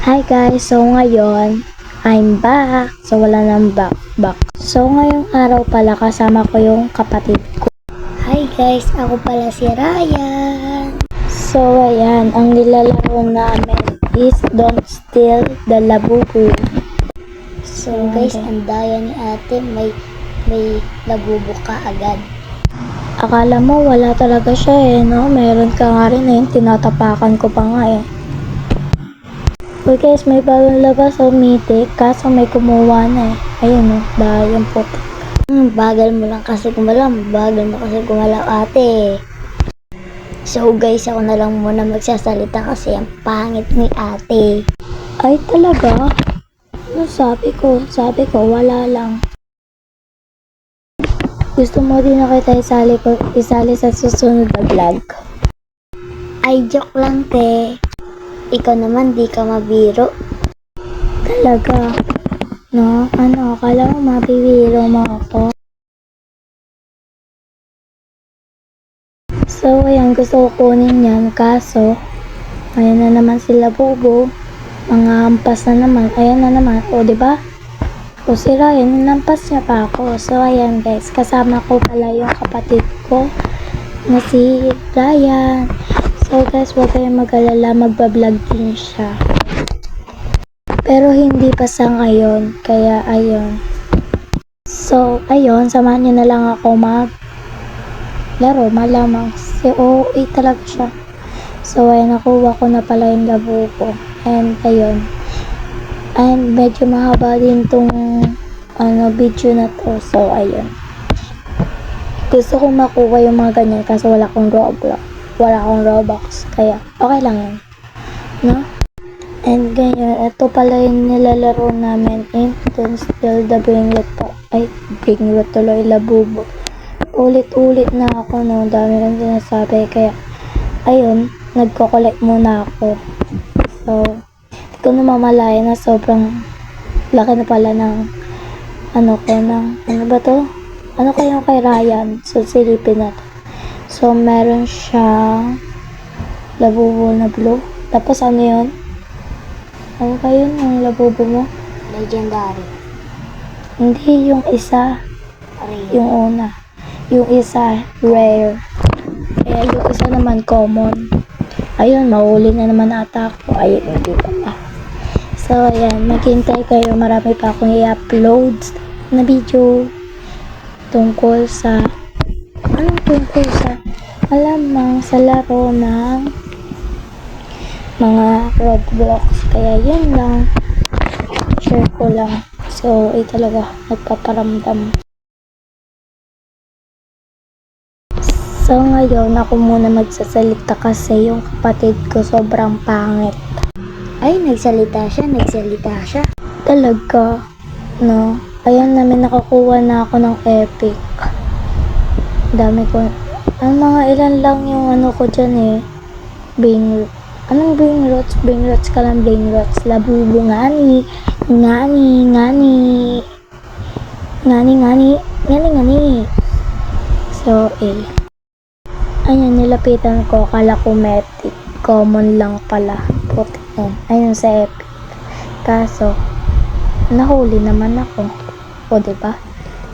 Hi guys, so ngayon, I'm back. So wala nang back. So ngayong araw pala kasama ko yung kapatid ko. Hi guys, ako pala si Ryan. So ayan, ang nilalaro namin is Don't Steal the Labubu. So guys, ang daya ni ate, may labubu ka agad. Akala mo wala talaga siya no? Meron ka nga rin tinatapakan ko pa nga Okay guys, may bagong labas Mythic, kaso may kumuha na Ayun dahil yung putik. Bagal mo lang kasi gumalaw, ate. So guys, ako na lang muna magsasalita kasi ang pangit ni ate. Ay talaga? Ano sabi ko, wala lang. Gusto mo din na kita isali sa susunod na vlog? Ay, joke lang te. Ikaw naman di ka mabiro. Talaga? No? Akala mo mabibiro mo ako? So, ayan, gusto ko kunin yan. Kaso, ayan na naman sila Bobo. Mga hampas na naman. Ayan na naman. O, diba? O, si Ryan, nampas niya pa ako. So, ayan guys. Kasama ko pala yung kapatid ko na si Ryan. So guys, huwag kayong mag-alala, magbablog din siya. Pero hindi pa sa ngayon, kaya ayun. So, ayun, samahan niyo na lang ako maglaro, malamang. Si OA talaga siya. So, ayun, nakuha ko na pala yung labo ko. And, ayun. And, medyo mahaba din tong video na to. So, ayun. Gusto ko makuha yung mga ganyan kasi wala akong Robux, kaya okay lang yan, no? And ganyan, ito pala yung nilalaro namin in Don't Steal the Bring Root tuloy, Labubu. Ulit-ulit na ako, no? Dami lang sinasabi, kaya ayun, nagko-collect muna ako. So, hindi ko namamalaya na sobrang laki na pala ng ano ba to? Ano kayo kay Ryan? So, silipin natin. So, meron siyang labubo na blue. Tapos, ano yun? Ano ba yun yung labubo mo? Legendary. Hindi, yung isa. Rare. Yung una. Yung isa, rare. Kaya yung isa naman, common. Ayun, mahuli na naman ata ako. Ayun, hindi pa. So, ayan. Maghintay kayo. Marami pa akong i-upload na video tungkol sa alamang sa laro ng mga Roblox. Kaya yun lang, share ko lang. So, talaga nagpaparamdam. So, ngayon ako muna magsasalita kasi yung kapatid ko sobrang pangit. Ay, nagsalita siya. Talaga, no? Ayan namin, nakakuha na ako ng epic. Dami ko. Ang mga ilan lang yung ko dyan Brain. Anong brain rots? Brain rots ka lang, brain rots. Labubo, ngani. So, Ayan, nilapitan ko. Akala ko metic. Common lang pala. Puti yan. Ayun sa epic. Kaso, nahuli naman ako. O, diba?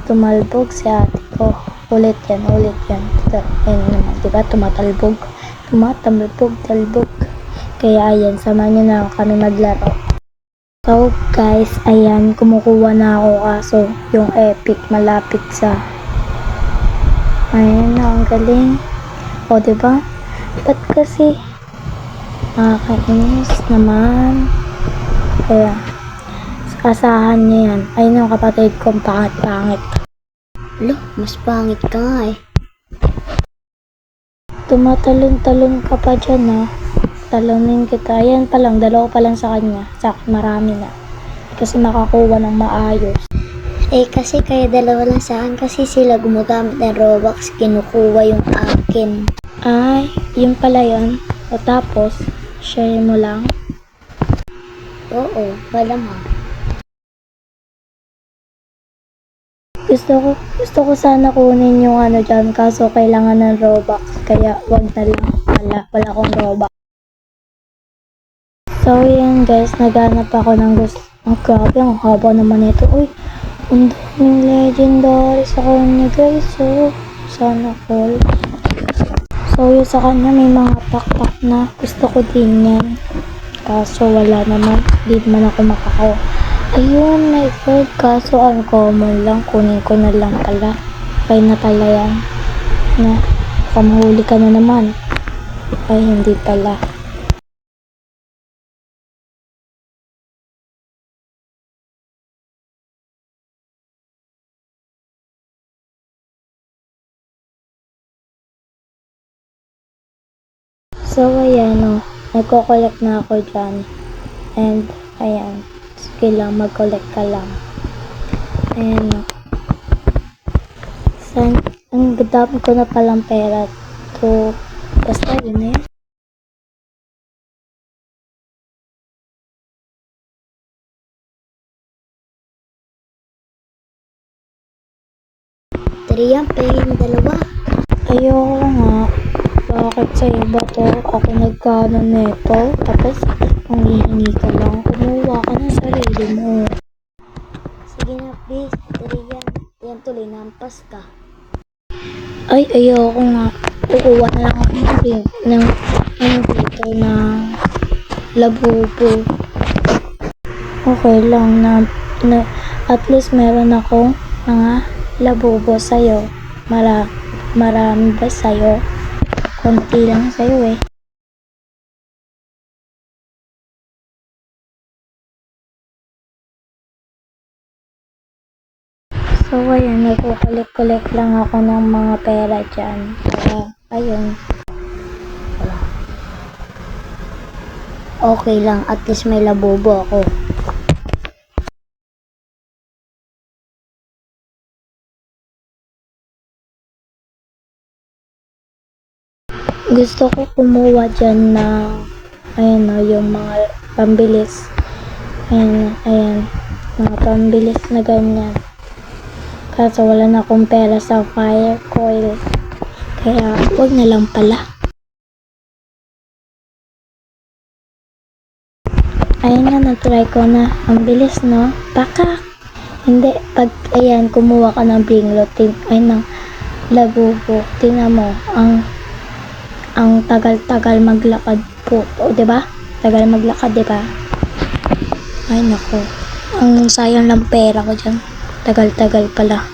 Tumalbog si ate ko. Ulit yan. Ayun naman, diba? Tumatalbog. Talbog. Kaya ayan, sama nyo na kami maglaro. So guys, ayan, kumukuha na ako kaso yung epic malapit sa ayan na, ang galing. O, diba? Ba't kasi nakakainis naman. Kaya asahan niya yan. Ayun yung kapatid kong pangit. Lo, mas pangit ka nga Tumatalon-talon ka pa dyan Talonin kita. Yan pa lang, dalawa pa lang sa kanya. Sa akin marami na. Kasi makakuha ng maayos. Kasi kaya dalawa lang sa akin kasi sila gumagamit ng Robux, kinukuha yung akin. Ay, yun pala yun. O tapos, share mo lang. Oo, wala nga. Gusto ko sana kunin yung dyan, kaso kailangan ng Robux, kaya wag na lang. Wala akong Robux. So, yan guys, naghanap ako ng gusto. Ang grabe, ang haba naman ito. Uy, ang daming legendary sa kanya guys. So, sana all. So, yun sa kanya may mga pakpak na. Gusto ko din yan. Kaso wala naman. Di man ako makakaw. Ayun, my god. Kaso uncommon lang. Kunin ko na lang pala. Okay na pala yan. Na, kamahuli ka na naman. Ay, hindi pala. So, ayan o. Nagko-collect na ako dyan. And, ayan. Sige lang, mag-collect ka lang. Ayan o. Ang dami ko na palang pera. To, basta yun na yan. Trian, pengin dalawa. Ayoko nga. Bakit sa iba to? Ako nagkano neto. Tapos, manghihingi ka lang. Kumuha ka ng sarili mo. Sige na, please. Trian, yan tuloy, nampas ka. Ay, ayoko nga. Kukuha na lang ako ng dito ng labubo. Okay lang na at least meron akong mga labubo sa'yo. Marami ba sa'yo? Konti lang sa'yo eh. So, ayan, nagkukulik-kulik lang ako ng mga pera dyan. Kaya, ayun. Okay lang, at least may labobo ako. Gusto ko kumuha dyan ng, ayan o, yung mga pambilis. Ayan, mga pambilis na ganyan. Kaso wala na akong pera sa fire coil. Kaya, wag na lang pala. Ayun na, na-try ko na. Ang bilis, no? Pakak! Hindi, pag, ayan, kumuha ka ng bringlot, ay, ng labubo. Tingnan mo, ang tagal-tagal maglakad po. O, diba? Tagal maglakad, diba? Ay, nako. Ang sayang lang pera ko dyan. Tagal-tagal pala.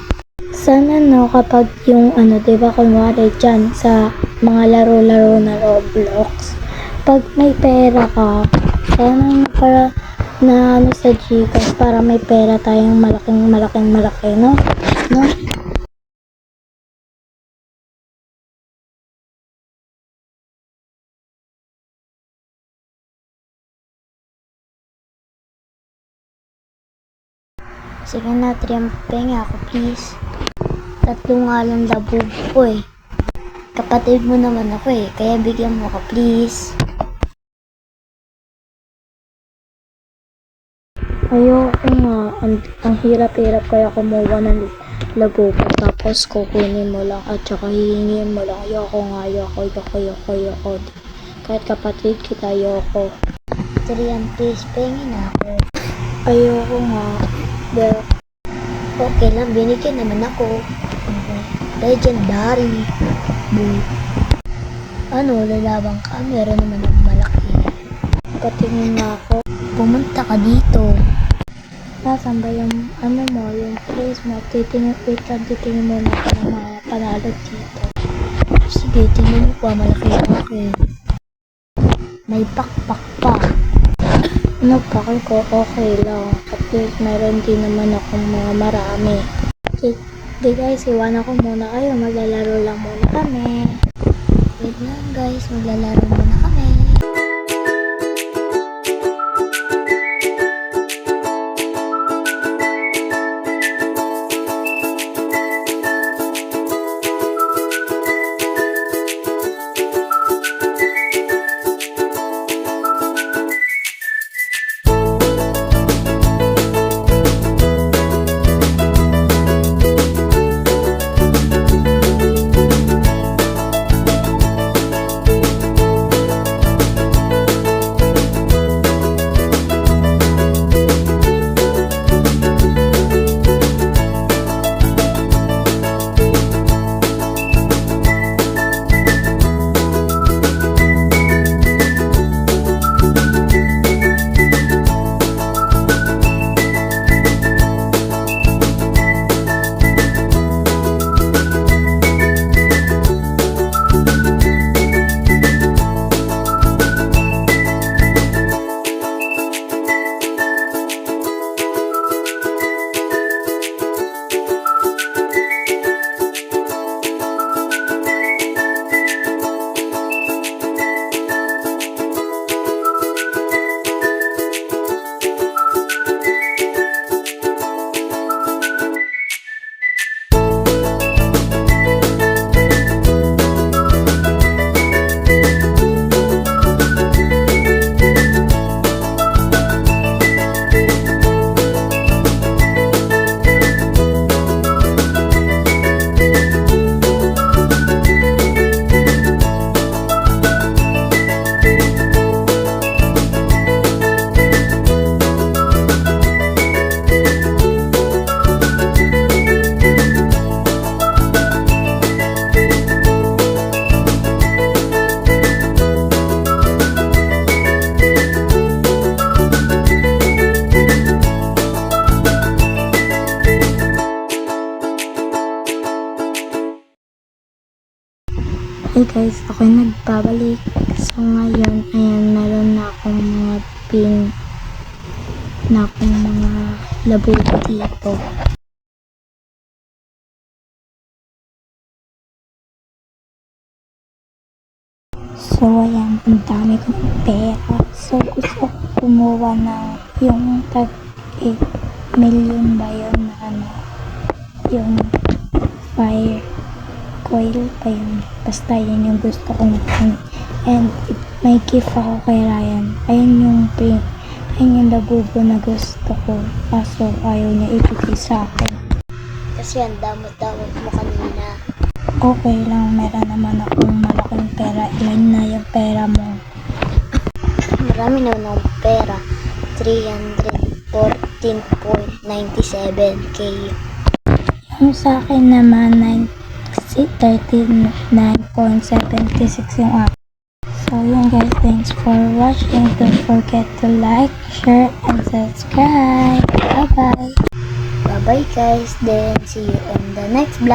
Sana, no, kapag yung, diba, kunwari dyan, sa mga laro-laro na Roblox, pag may pera ka, sana para na sa Gcash para may pera tayong malaki, no? No? Sige na, Trian, penga ako, please. 3 nga lang labobo ko eh. Kapatid mo naman ako eh, kaya bigyan mo ako, please. Ayoko nga. Ang hirap-hirap kaya kumuha ng labubo. Tapos kukunin mo lang at saka hihingin mo lang. Ayoko. Kahit kapatid kita, ayoko. Trian, please, pengin ako. Ayoko nga. Pero, Okay lang, binigyan naman ako. Legendary. Boo. Lalabang ka? Meron naman ang malaki. patingin na ako. Pumunta ka dito. Nasaan ba yung, yung place mo? Titingin mo na ka ng mga panalo dito. Sige, tingnan mo pa, malaki ang akin. May pakpak pa. Pakay ko, okay lang. At least mayroon din naman akong mga marami. Di guys, iwanan ko muna kayo. Maglalaro lang muna kami. Wait lang guys, maglalaro muna kami. Hey guys, ako'y nagbabalik. So ngayon, ayan, meron na akong mga mga labubo dito. So ayan, ang dami kong pera. So gusto ko kumuha ng yung tag 8 million ba yun na ano, yung fire coil pa yun. Basta yun yung gusto kong and may gift ako kay Ryan. Ayun yung labubo na gusto ko. Kaso ayaw niya ibigay sa akin. Kasi ang damot-damot mo kanina. Okay lang, meron naman akong malaking pera. Ilan na yung pera mo? Marami naman akong pera. 314.97k. Yung sa akin naman, 39.76 yung akin. So yun guys, thanks for watching. Don't forget to like, share, and subscribe. Bye bye. Bye bye guys. Then see you on the next vlog.